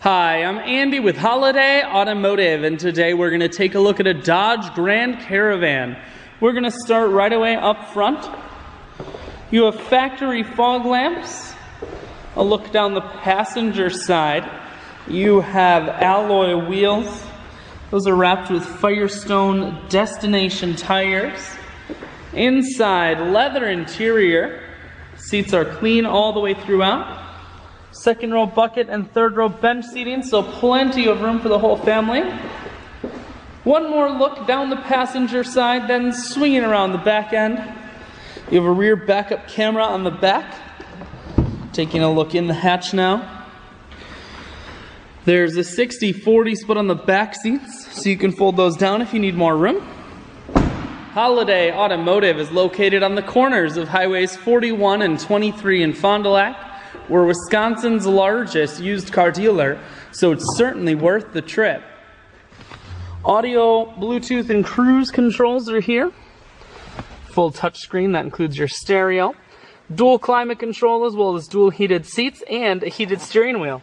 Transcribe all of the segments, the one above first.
Hi, I'm Andy with Holiday Automotive, and today we're going to take a look at a Dodge Grand Caravan. We're going to start right away up front. You have factory fog lamps. A look down the passenger side. You have alloy wheels. Those are wrapped with Firestone Destination tires. Inside, leather interior. Seats are clean all the way throughout. Second row bucket and third row bench seating, so plenty of room for the whole family. One more look down the passenger side, then swinging around the back end. You have a rear backup camera on the back. Taking a look in the hatch now. There's a 60-40 split on the back seats, so you can fold those down if you need more room. Holiday Automotive is located on the corners of Highways 41 and 23 in Fond du Lac. We're Wisconsin's largest used car dealer, so it's certainly worth the trip. Audio, Bluetooth, and cruise controls are here. Full touchscreen, that includes your stereo. Dual climate control as well as dual heated seats and a heated steering wheel.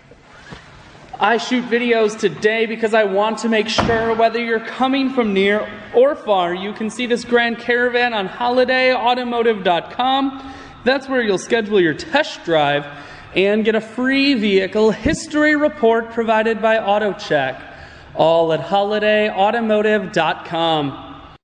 I shoot videos today because I want to make sure whether you're coming from near or far, you can see this Grand Caravan on holidayautomotive.com. That's where you'll schedule your test drive and get a free vehicle history report provided by AutoCheck, all at holidayautomotive.com.